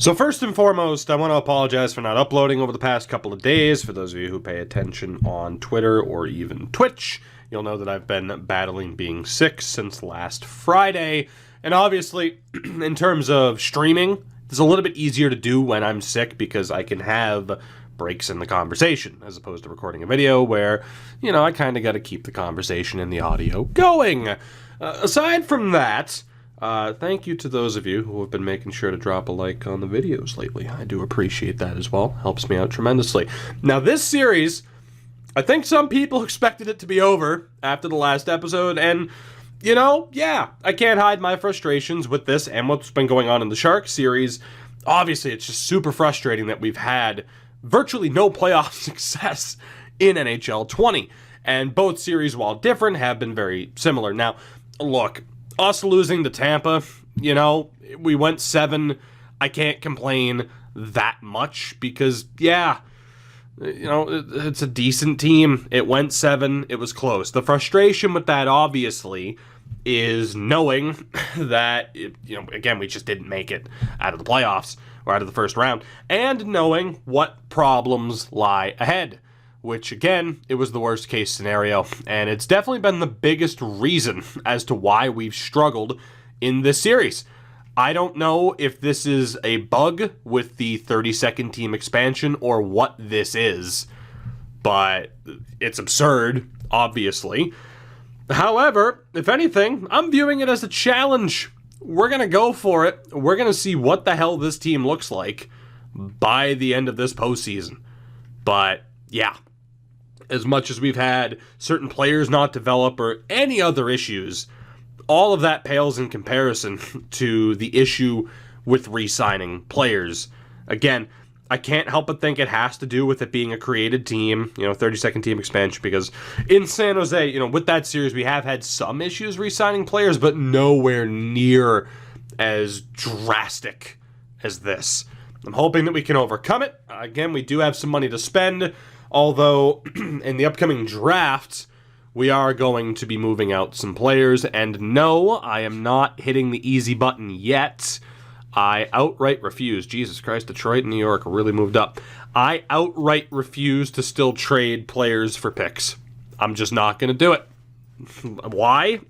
So first and foremost, I want to apologize for not uploading over the past couple of days. For those of you who pay attention on Twitter or even Twitch, you'll know that I've been battling being sick since last Friday. And obviously, in terms of streaming, it's a little bit easier to do when I'm sick because I can have breaks in the conversation as opposed to recording a video where, I kind of got to keep the conversation and the audio going. Aside from that, thank you to those of you who have been making sure to drop a like on the videos lately. I do appreciate that as well. Helps me out tremendously. Now, this series, I think some people expected it to be over after the last episode, and, I can't hide my frustrations with this and what's been going on in the Sharks series. Obviously, it's just super frustrating that we've had virtually no playoff success in NHL 20, and both series, while different, have been very similar. Now, look, us losing to Tampa, we went 7. I can't complain that much because, it's a decent team. It went 7. It was close. The frustration with that, obviously, is knowing that, again, we just didn't make it out of the playoffs or out of the first round, and knowing what problems lie ahead. Which, again, it was the worst case scenario, and it's definitely been the biggest reason as to why we've struggled in this series. I don't know if this is a bug with the 32nd team expansion or what this is, but it's absurd, obviously. However, if anything, I'm viewing it as a challenge. We're going to go for it. We're going to see what the hell this team looks like by the end of this postseason. But, yeah. As much as we've had certain players not develop or any other issues, all of that pales in comparison to the issue with re-signing players. Again, I can't help but think it has to do with it being a created team, 32nd team expansion, because in San Jose, with that series, we have had some issues re-signing players, but nowhere near as drastic as this. I'm hoping that we can overcome it. Again, we do have some money to spend, although in the upcoming draft, we are going to be moving out some players, and no, I am not hitting the easy button yet. I outright refuse. Jesus Christ, Detroit and New York really moved up. I outright refuse to still trade players for picks. I'm just not going to do it. Why?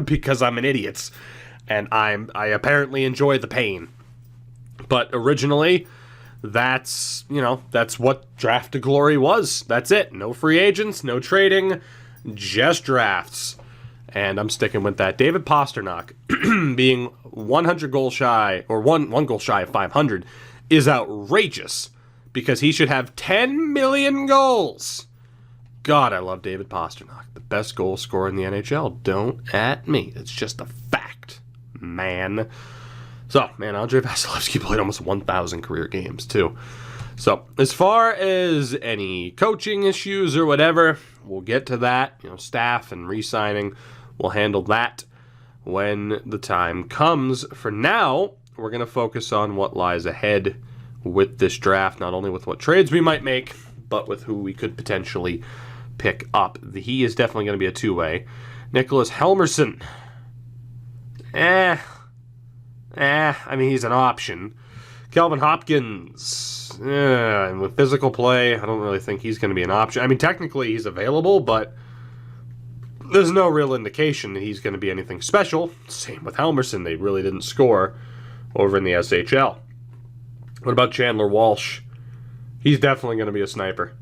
Because I'm an idiot, and I apparently enjoy the pain. But originally, that's what Draft to Glory was. That's it. No free agents, no trading, just drafts. And I'm sticking with that. David Pastrnak being 100 goals shy, or one goal shy of 500, is outrageous because he should have 10 million goals. God, I love David Pastrnak. The best goal scorer in the NHL. Don't at me. It's just a fact, man. So, Andrei Vasilevsky played almost 1,000 career games, too. So, as far as any coaching issues or whatever, we'll get to that. Staff and re-signing, we'll handle that when the time comes. For now, we're going to focus on what lies ahead with this draft, not only with what trades we might make, but with who we could potentially pick up. He is definitely going to be a two-way. Nicholas Helmerson. He's an option. Calvin Hopkins. And with physical play, I don't really think he's going to be an option. Technically he's available, but there's no real indication that he's going to be anything special. Same with Helmerson. They really didn't score over in the SHL. What about Chandler Walsh? He's definitely going to be a sniper.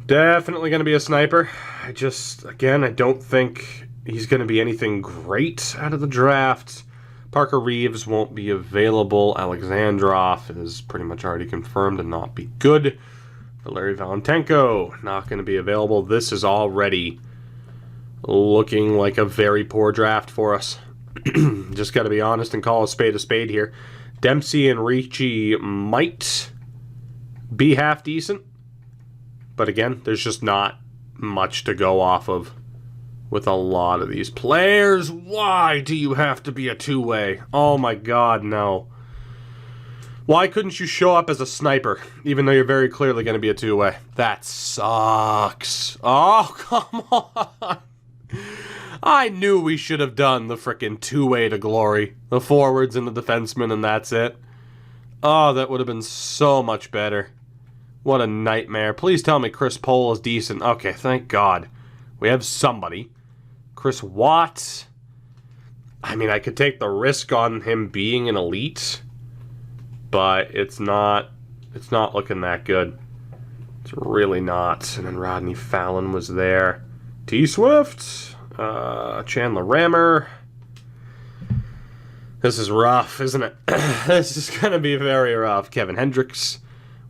Definitely going to be a sniper. I don't think he's going to be anything great out of the draft. Parker Reeves won't be available. Alexandrov is pretty much already confirmed to not be good. Valeri Valentenko, not going to be available. This is already looking like a very poor draft for us. Just got to be honest and call a spade here. Dempsey and Ricci might be half decent. But again, there's just not much to go off of with a lot of these players. Why do you have to be a two-way? Oh my God, no. Why couldn't you show up as a sniper, even though you're very clearly going to be a two-way? That sucks. Oh, come on. I knew we should have done the frickin' two-way to glory. The forwards and the defensemen, and that's it. Oh, that would have been so much better. What a nightmare. Please tell me Chris Pohl is decent. Okay, thank God. We have somebody. Chris Watt. I mean, I could take the risk on him being an elite, but it's not looking that good. It's really not. And then Rodney Fallon was there. T-Swift. Chandler Rammer. This is rough, isn't it? This is going to be very rough. Kevin Hendricks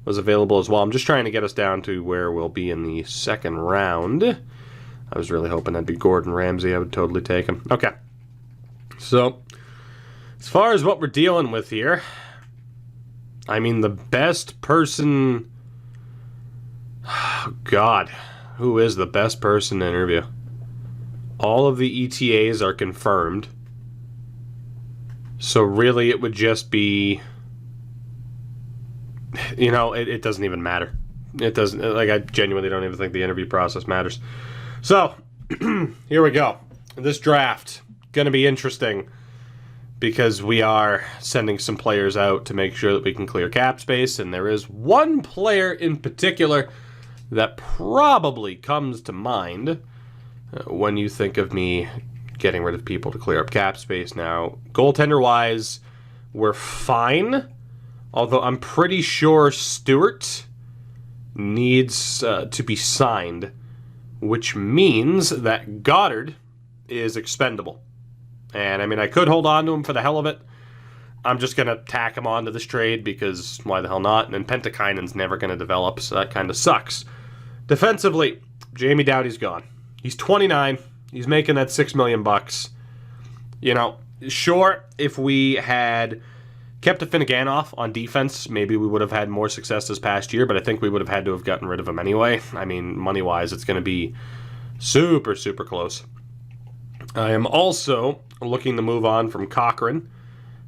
was available as well. I'm just trying to get us down to where we'll be in the second round. I was really hoping that'd be Gordon Ramsay. I would totally take him. Okay. So, as far as what we're dealing with here, I mean, the best person... Oh, God. Who is the best person to interview? All of the ETAs are confirmed. So really, it would just be... You know, it doesn't even matter. It doesn't... Like, I genuinely don't even think the interview process matters. So, here we go. This draft, going to be interesting because we are sending some players out to make sure that we can clear cap space, and there is one player in particular that probably comes to mind when you think of me getting rid of people to clear up cap space. Now, goaltender-wise, we're fine, although I'm pretty sure Stewart needs to be signed, which means that Goddard is expendable. And, I mean, I could hold on to him for the hell of it. I'm just going to tack him onto this trade because why the hell not? And then Pentikainen's never going to develop, so that kind of sucks. Defensively, Jamie Doughty's gone. He's 29. He's making that $6 million. You know, sure, if we had kept Afinogenov on defense, maybe we would have had more success this past year, but I think we would have had to have gotten rid of him anyway. I mean, money-wise, it's going to be super, super close. I am also looking to move on from Cochran.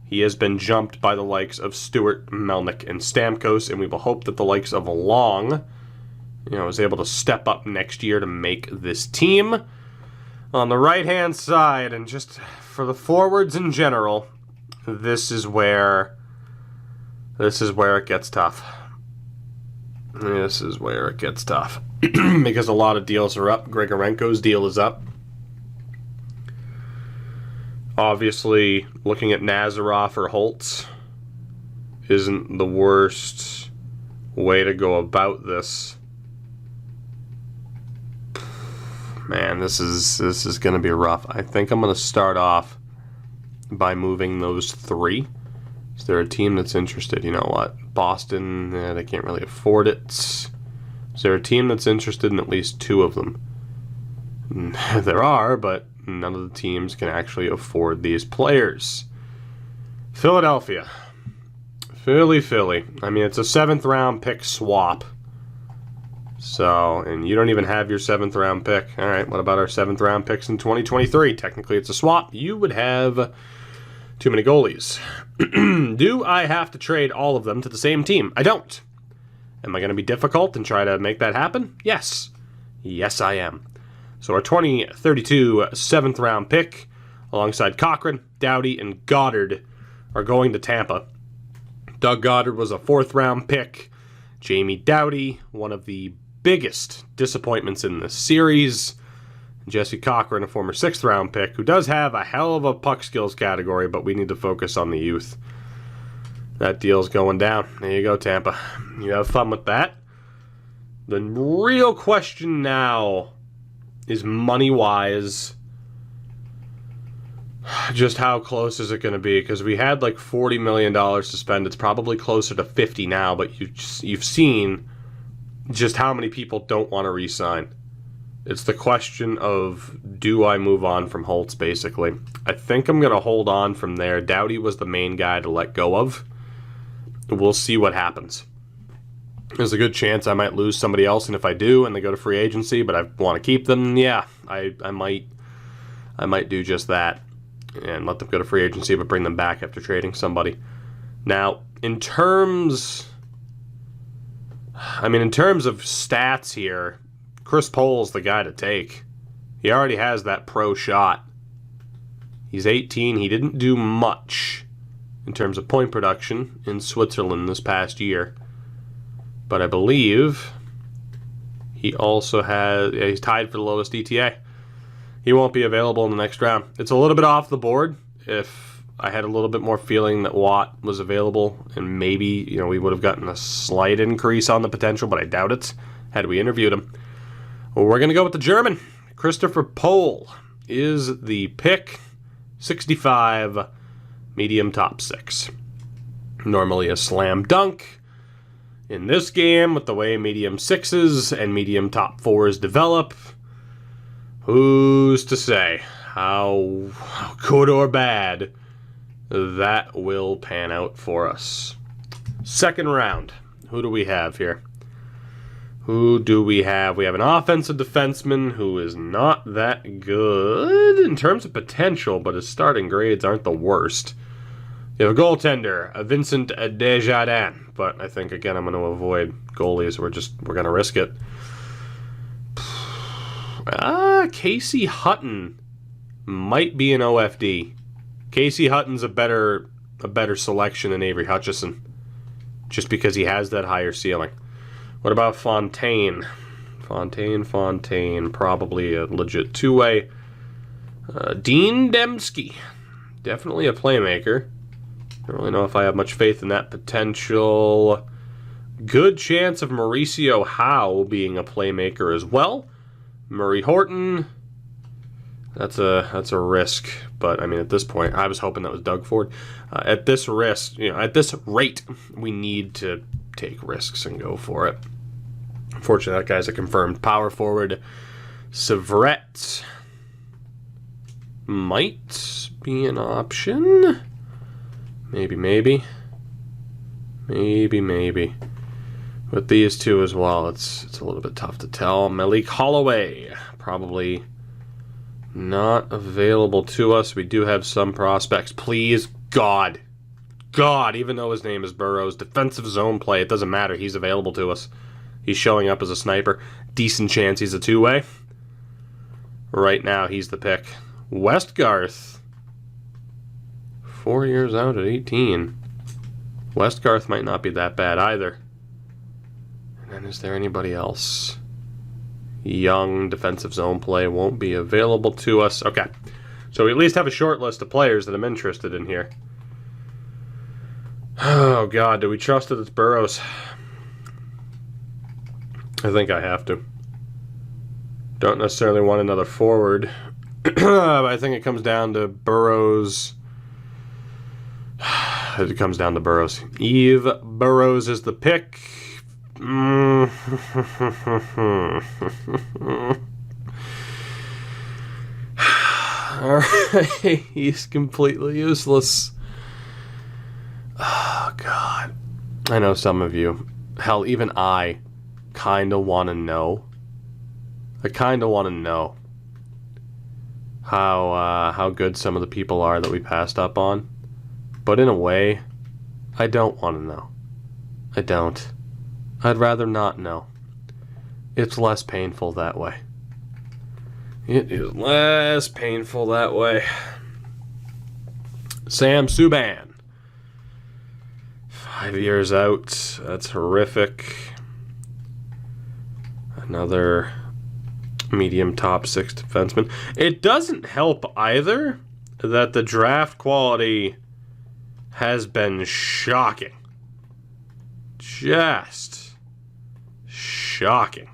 He has been jumped by the likes of Stewart, Melnick, and Stamkos, and we will hope that the likes of Long, is able to step up next year to make this team. On the right-hand side, and just for the forwards in general, this is where it gets tough. This is where it gets tough. Because a lot of deals are up. Grigorenko's deal is up. Obviously, looking at Nazarov or Holtz isn't the worst way to go about this. Man, this is going to be rough. I think I'm going to start off by moving those three. Is there a team that's interested? You know what? Boston, they can't really afford it. Is there a team that's interested in at least two of them? There are, but none of the teams can actually afford these players. Philadelphia. Philly. I mean, it's a 7th round pick swap. So, and you don't even have your 7th round pick. All right, what about our 7th round picks in 2023? Technically, it's a swap. You would have too many goalies. Do I have to trade all of them to the same team? I don't. Am I going to be difficult and try to make that happen? Yes. Yes, I am. So our 2032 7th round pick, alongside Cochran, Doughty, and Goddard, are going to Tampa. Doug Goddard was a 4th round pick. Jamie Doughty, one of the biggest disappointments in the series. Jesse Cochran, a former 6th round pick, who does have a hell of a puck skills category, but we need to focus on the youth. That deal's going down. There you go, Tampa. You have fun with that. The real question now is money-wise, just how close is it going to be? Because we had like $40 million to spend. It's probably closer to 50 now, but you've seen just how many people don't want to re-sign. It's the question of, do I move on from Holtz, basically? I think I'm going to hold on from there. Doughty was the main guy to let go of. We'll see what happens. There's a good chance I might lose somebody else, and if I do, and they go to free agency, but I want to keep them, yeah, I might do just that and let them go to free agency, but bring them back after trading somebody. Now, in terms of stats here, Chris Pohl's the guy to take. He already has that pro shot. He's 18. He didn't do much in terms of point production in Switzerland this past year. But I believe he also has, he's tied for the lowest ETA. He won't be available in the next round. It's a little bit off the board. If I had a little bit more feeling that Watt was available, and maybe, we would have gotten a slight increase on the potential, but I doubt it had we interviewed him. Well, we're going to go with the German. Christopher Pohl is the pick. 65, medium top 6. Normally a slam dunk. In this game, with the way medium 6s and medium top 4s develop, who's to say how good or bad that will pan out for us? Second round. Who do we have here? Who do we have? We have an offensive defenseman who is not that good in terms of potential, but his starting grades aren't the worst. You have a goaltender, a Vincent Desjardins, but I think, again, I'm going to avoid goalies. We're going to risk it. Casey Hutton might be an OFD. Casey Hutton's a better selection than Avery Hutchison, just because he has that higher ceiling. What about Fontaine? Fontaine, probably a legit two-way. Dean Demski, definitely a playmaker. I don't really know if I have much faith in that potential. Good chance of Mauricio Howe being a playmaker as well. Murray Horton, that's a risk, but I mean, at this point, I was hoping that was Doug Ford. At this risk, at this rate, we need to take risks and go for it. Unfortunately, that guy's a confirmed power forward. Severette might be an option. Maybe. With these two as well, it's a little bit tough to tell. Malik Holloway, probably not available to us. We do have some prospects. Please, God, even though his name is Burrows, defensive zone play, it doesn't matter. He's available to us. He's showing up as a sniper. Decent chance he's a two-way. Right now, he's the pick. Westgarth, 4 years out at 18. Westgarth might not be that bad either. And then is there anybody else? Young defensive zone play won't be available to us. Okay. So we at least have a short list of players that I'm interested in here. Oh, God. Do we trust that it's Burrows? I think I have to. Don't necessarily want another forward. But I think it comes down to Burrows. It comes down to Burrows. Eve Burrows is the pick. Alright, he's completely useless. Oh, God. I know some of you, hell, even I kind of want to know. I kind of want to know how good some of the people are that we passed up on. But in a way, I don't want to know. I don't. I'd rather not know. It's less painful that way. It is less painful that way. Sam Subban. 5 years out. That's horrific. Another medium top 6 defenseman. It doesn't help either that the draft quality has been shocking. Just shocking.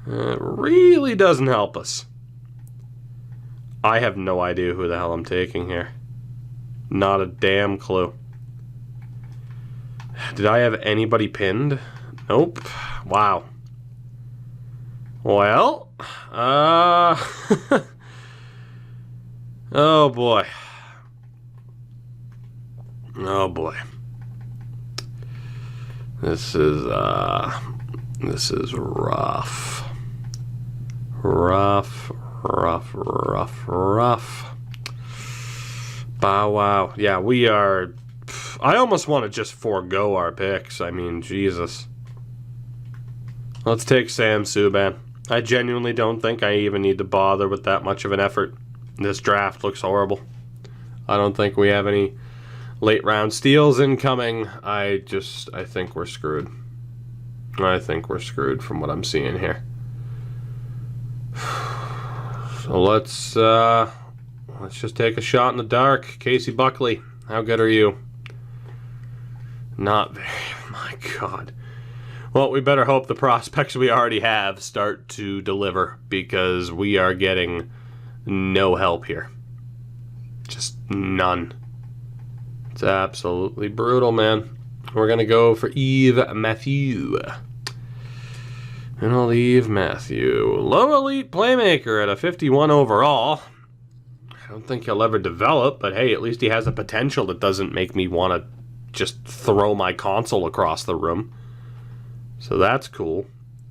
It really doesn't help us. I have no idea who the hell I'm taking here. Not a damn clue. Did I have anybody pinned? Nope. Wow. Well, oh boy. Oh boy. This is rough. Rough. Bow wow. Yeah, we are. I almost want to just forego our picks. I mean, Jesus. Let's take Sam Subban. I genuinely don't think I even need to bother with that much of an effort. This draft looks horrible. I don't think we have any late round steals incoming. I think we're screwed. I think we're screwed from what I'm seeing here. So let's just take a shot in the dark. Casey Buckley, how good are you? Not very. My God. Well, we better hope the prospects we already have start to deliver, because we are getting no help here. Just none. It's absolutely brutal, man. We're going to go for Eve Matthew. And I'll leave Matthew. Low elite playmaker at a 51 overall. I don't think he'll ever develop, but hey, at least he has a potential that doesn't make me want to just throw my console across the room. So that's cool.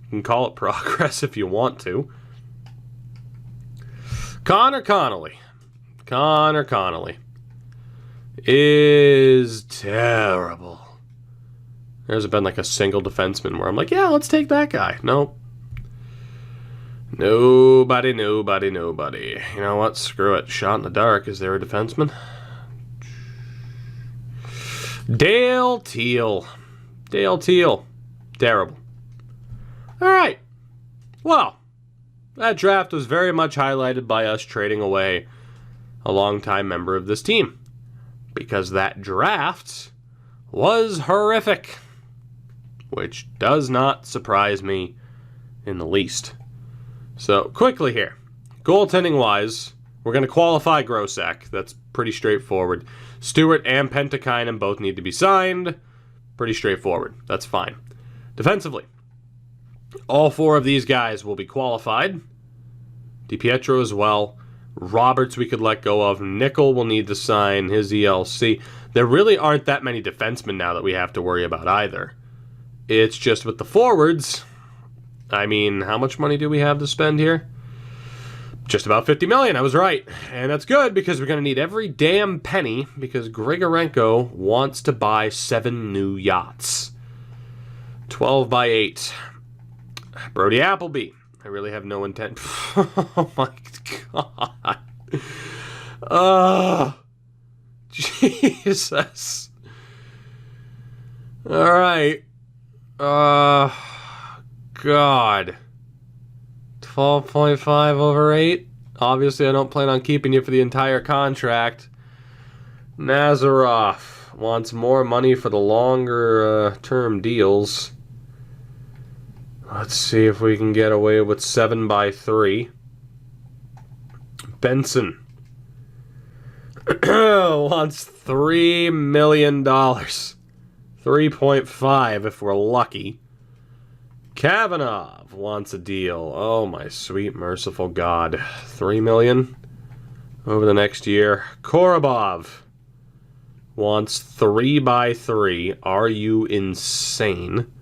You can call it progress if you want to. Connor Connolly. Connor Connolly is terrible. There hasn't been like a single defenseman where I'm like, yeah, let's take that guy. Nope. Nobody. You know what? Screw it. Shot in the dark. Is there a defenseman? Dale Teal. Terrible. All right. Well, that draft was very much highlighted by us trading away a longtime member of this team, because that draft was horrific, which does not surprise me in the least. So, quickly here. Goaltending-wise, we're going to qualify Grosek. That's pretty straightforward. Stewart and Pentakainen both need to be signed. Pretty straightforward. That's fine. Defensively, all four of these guys will be qualified. DiPietro as well. Roberts we could let go of. Nickel will need to sign his ELC. There really aren't that many defensemen now that we have to worry about either. It's just with the forwards. I mean, how much money do we have to spend here? Just about $50 million, I was right. And that's good, because we're going to need every damn penny, because Grigorenko wants to buy 7 new yachts. 12 by 8. Brody Appleby. I really have no intent. Oh my God. Jesus. All right. God. 12.5 over 8. Obviously, I don't plan on keeping you for the entire contract. Nazarov wants more money for the longer term deals. Let's see if we can get away with 7 by 3. Benson wants $3 million. 3.5 if we're lucky. Kavanagh wants a deal. Oh my sweet merciful God. $3 million over the next year. Korobov wants 3 by 3. Are you insane?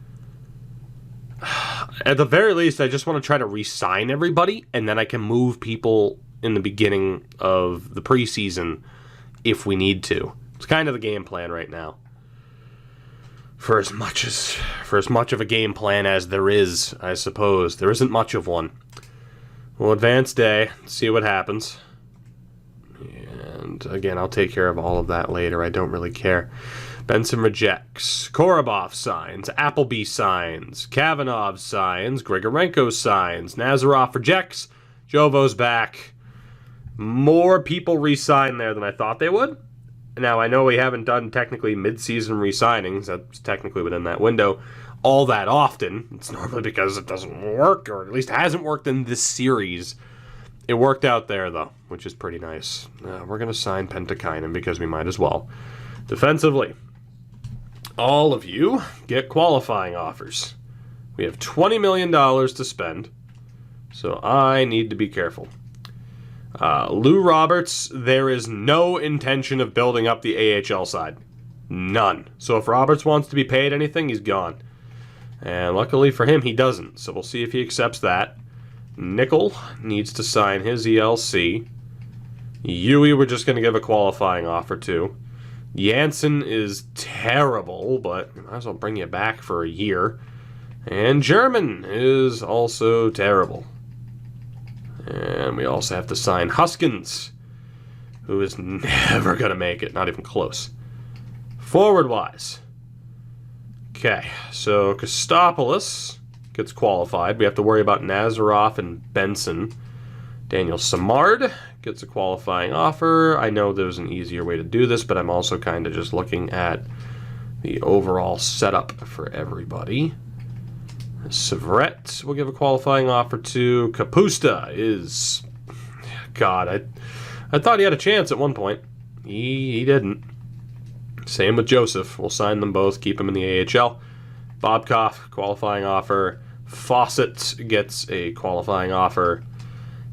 At the very least, I just want to try to re-sign everybody, and then I can move people in the beginning of the preseason if we need to. It's kind of the game plan right now. For as much of a game plan as there is, I suppose. There isn't much of one. We'll advance day, see what happens. And again, I'll take care of all of that later. I don't really care. Benson rejects. Korobov signs. Appleby signs. Kavanagh signs. Grigorenko signs. Nazarov rejects. Jovo's back. More people re-sign there than I thought they would. Now, I know we haven't done technically mid-season re-signings. That's technically within that window all that often. It's normally because it doesn't work, or at least hasn't worked in this series. It worked out there, though, which is pretty nice. We're going to sign Pentakainen because we might as well. Defensively, all of you get qualifying offers. We have $20 million to spend, so I need to be careful. Lou Roberts, there is no intention of building up the AHL side. None. So if Roberts wants to be paid anything, he's gone. And luckily for him, he doesn't. So we'll see if he accepts that. Nickel needs to sign his ELC. Yui, we're just going to give a qualifying offer to. Janssen is terrible, but we might as well bring you back for a year. And German is also terrible. And we also have to sign Huskins, who is never going to make it. Not even close. Forward-wise. Okay, so Kostopoulos gets qualified. We have to worry about Nazarov and Benson. Daniel Samard gets a qualifying offer. I know there's an easier way to do this, but I'm also kind of just looking at the overall setup for everybody. Severett will give a qualifying offer to. Kapusta is... God, I thought he had a chance at one point. He didn't. Same with Joseph. We'll sign them both, keep him in the AHL. Bobkoff, qualifying offer. Fawcett gets a qualifying offer.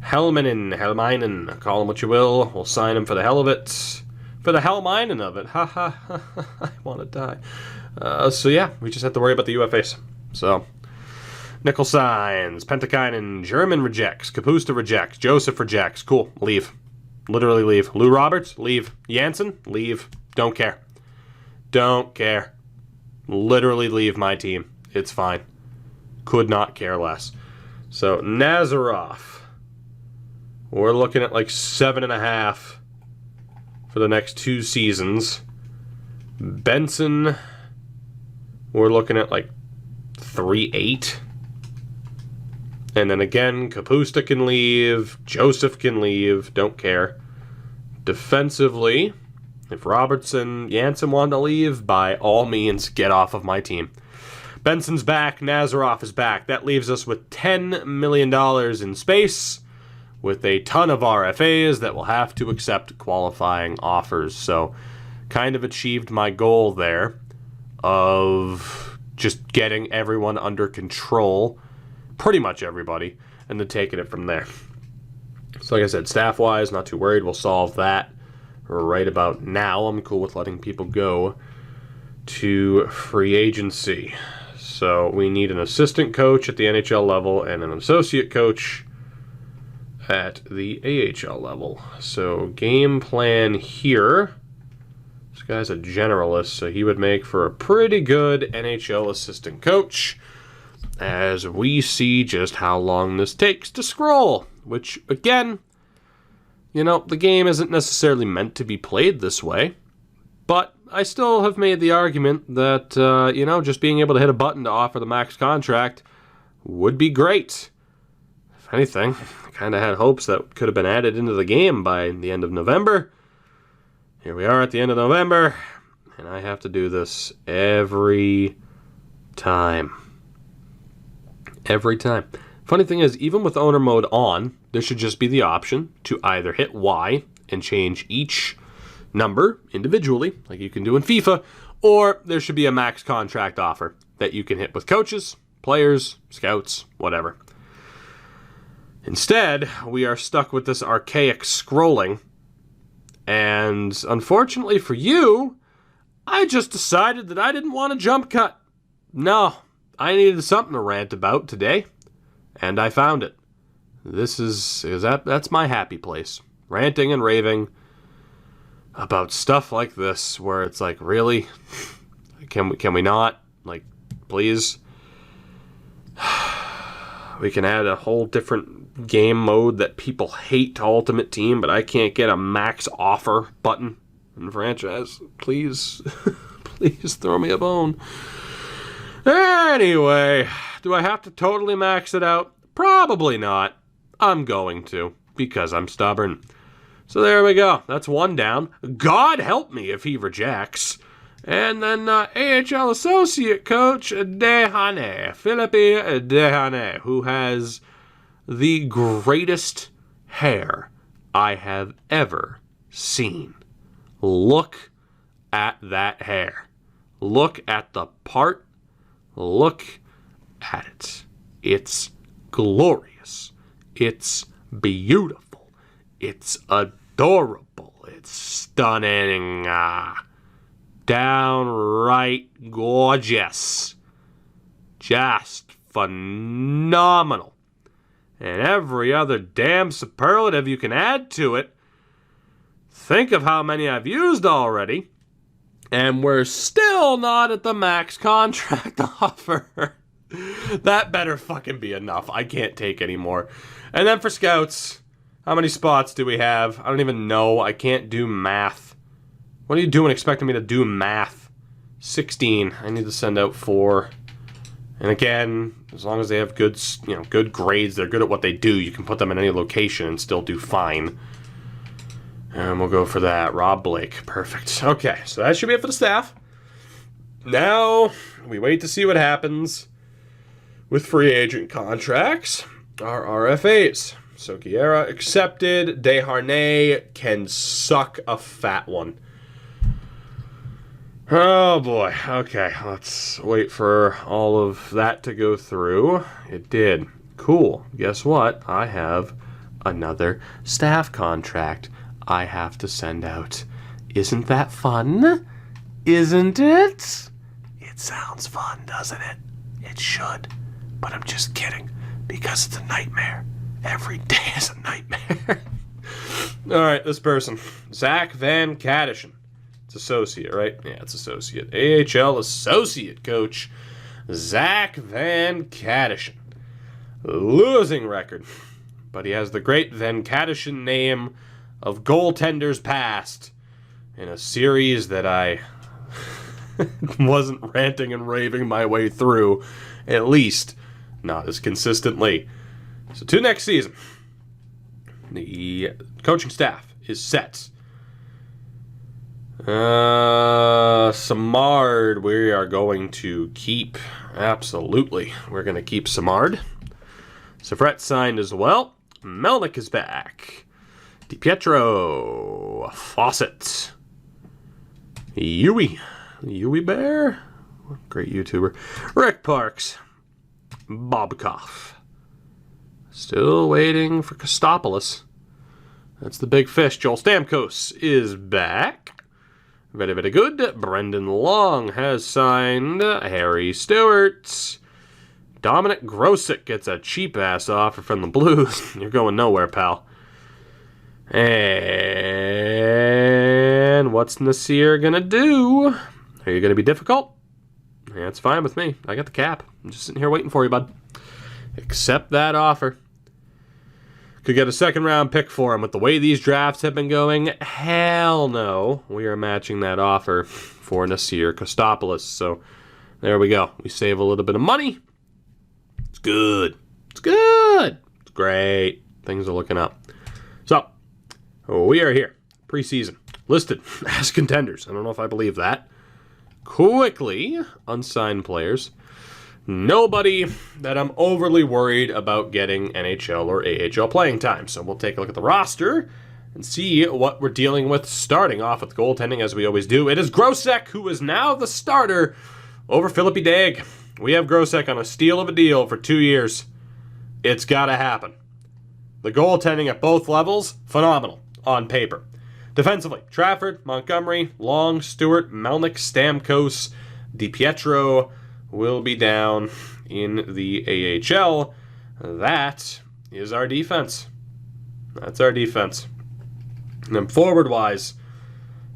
Helminen, call him what you will. We'll sign him for the hell of it. For the Helminen of it. Ha ha ha. I want to die. So yeah, we just have to worry about the UFAs. So, Nickel signs. Pentakainen, German rejects. Kapusta rejects. Joseph rejects. Cool. Leave. Literally leave. Lou Roberts, leave. Jansen, leave. Don't care. Don't care. Literally leave my team. It's fine. Could not care less. So, Nazarov. We're looking at like 7.5 for the next 2 seasons. Benson, we're looking at like 3.8. And then again, Kapusta can leave. Joseph can leave. Don't care. Defensively, if Robertson, Jansen want to leave, by all means, get off of my team. Benson's back. Nazarov is back. That leaves us with $10 million in space, with a ton of RFAs that will have to accept qualifying offers. So, kind of achieved my goal there of just getting everyone under control, pretty much everybody, and then taking it from there. So like I said, staff-wise, not too worried. We'll solve that right about now. I'm cool with letting people go to free agency. So we need an assistant coach at the NHL level and an associate coach at the AHL level. So game plan here. This guy's a generalist, so he would make for a pretty good NHL assistant coach, as we see just how long this takes to scroll. Which, again, you know, the game isn't necessarily meant to be played this way. But I still have made the argument that, you know, just being able to hit a button to offer the max contract would be great. If anything, I kind of had hopes that could have been added into the game by the end of November. Here we are at the end of November, and I have to do this every time. Every time. Funny thing is, even with owner mode on, there should just be the option to either hit Y and change each number individually, like you can do in FIFA, or there should be a max contract offer that you can hit with coaches, players, scouts, whatever. Instead, we are stuck with this archaic scrolling, and unfortunately for you, I just decided that I didn't want a jump cut. No, I needed something to rant about today, and I found it. That's my happy place. Ranting and raving about stuff like this, where it's like, really? Can we not? Like, please? We can add a whole different game mode that people hate to Ultimate Team, but I can't get a max offer button in the franchise. Please, please throw me a bone. Anyway, do I have to totally max it out? Probably not. I'm going to, because I'm stubborn. So there we go. That's one down. God help me if he rejects. And then AHL associate coach Desharnais, Philippe Desharnais, who has the greatest hair I have ever seen. Look at that hair. Look at the part. Look at it. It's glorious. It's beautiful. It's adorable. It's stunning. Downright gorgeous. Just phenomenal. And every other damn superlative you can add to it. Think of how many I've used already. And we're still not at the max contract offer. That better fucking be enough. I can't take any more. And then for scouts, How many spots do we have? I don't even know. I can't do math. What are you doing expecting me to do math? 16. I need to send out 4. And again, as long as they have good, good grades, they're good at what they do, you can put them in any location and still do fine. And we'll go for that. Rob Blake. Perfect. Okay, so that should be it for the staff. Now, we wait to see what happens with free agent contracts. Our RFAs. So, Guerra accepted. Desharnais can suck a fat one. Oh boy. Okay, let's wait for all of that to go through. It did. Cool. Guess what? I have another staff contract I have to send out. Isn't that fun? Isn't it? It sounds fun, doesn't it? It should. But I'm just kidding. Because it's a nightmare. Every day is a nightmare. Alright, this person. Zach Van Kadishin. It's associate, right? Yeah, it's associate. AHL associate coach Zach Van Kadishin. Losing record. But he has the great Van Kadishin name of goaltenders past in a series that I wasn't ranting and raving my way through, at least not as consistently. So to next season, the coaching staff is set. Samard, we are going to keep. Absolutely. We're going to keep Samard. Safret signed as well. Melnick is back. DiPietro. Fawcett. Yui Bear. Great YouTuber. Rick Parks. Bobkov. Still waiting for Kostopoulos. That's the big fish. Joel Stamkos is back. Very, very good. Brendan Long has signed. Harry Stewart. Dominic Grosick gets a cheap-ass offer from the Blues. You're going nowhere, pal. And what's Nasir going to do? Are you going to be difficult? Yeah, it's fine with me. I got the cap. I'm just sitting here waiting for you, bud. Accept that offer. Could get a second-round pick for him. With the way these drafts have been going, hell no. We are matching that offer for Nasir Kostopoulos. So there we go. We save a little bit of money. It's good. It's good. It's great. Things are looking up. So we are here. Preseason. Listed as contenders. I don't know if I believe that. Quickly, unsigned players. Nobody that I'm overly worried about getting NHL or AHL playing time. So we'll take a look at the roster and see what we're dealing with, starting off with goaltending as we always do. It is Grosek, who is now the starter over Philippi Dag. We have Grosek on a steal of a deal for 2 years. It's got to happen. The goaltending at both levels, phenomenal on paper. Defensively, Trafford, Montgomery, Long, Stewart, Melnick, Stamkos, DiPietro will be down in the AHL. That is our defense. That's our defense. And then forward-wise,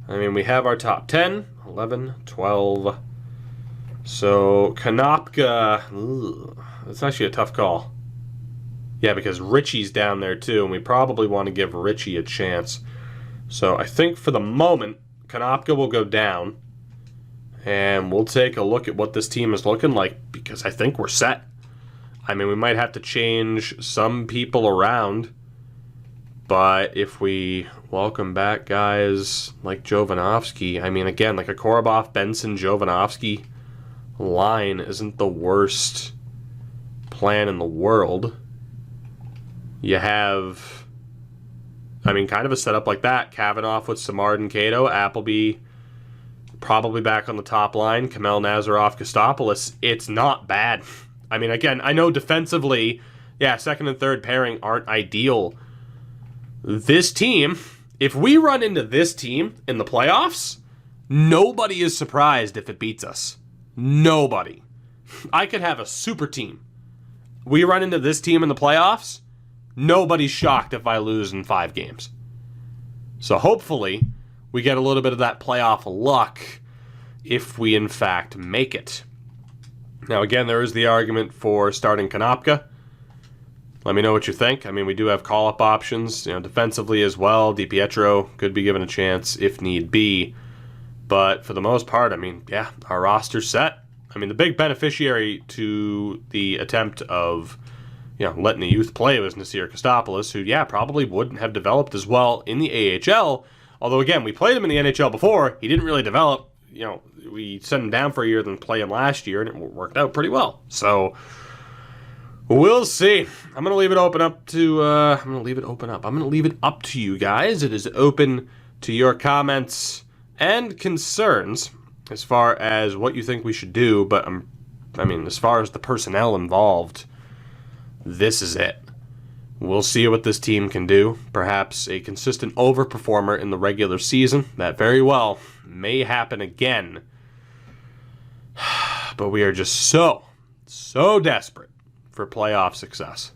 I mean, we have our top 10, 11, 12. So, Konopka, that's actually a tough call. Yeah, because Richie's down there too, and we probably want to give Richie a chance. So, I think for the moment, Konopka will go down. And we'll take a look at what this team is looking like, because I think we're set. I mean, we might have to change some people around. But if we welcome back guys like Jovanovski, I mean, again, like a Korobov, Benson, Jovanovski line isn't the worst plan in the world. You have, I mean, kind of a setup like that. Kavanaugh with Samard and Cato, Appleby probably back on the top line, Kamel Nazarov, Kostopoulos. It's not bad. I mean, again, I know defensively, yeah, second and third pairing aren't ideal. This team, if we run into this team in the playoffs, nobody is surprised if it beats us. Nobody. I could have a super team. We run into this team in the playoffs, nobody's shocked if I lose in 5 games. So hopefully we get a little bit of that playoff luck if we, in fact, make it. Now, again, there is the argument for starting Konopka. Let me know what you think. I mean, we do have call-up options, defensively as well. DiPietro could be given a chance if need be. But for the most part, I mean, yeah, our roster's set. I mean, the big beneficiary to the attempt of, letting the youth play was Nasir Kostopoulos, who, probably wouldn't have developed as well in the AHL. Although, again, we played him in the NHL before. He didn't really develop. We sent him down for a year, then play him last year, and it worked out pretty well. So we'll see. I'm going to leave it open up to. I'm going to leave it open up. I'm going to leave it up to you guys. It is open to your comments and concerns as far as what you think we should do. But as far as the personnel involved, this is it. We'll see what this team can do. Perhaps a consistent overperformer in the regular season. That very well may happen again. But we are just so desperate for playoff success.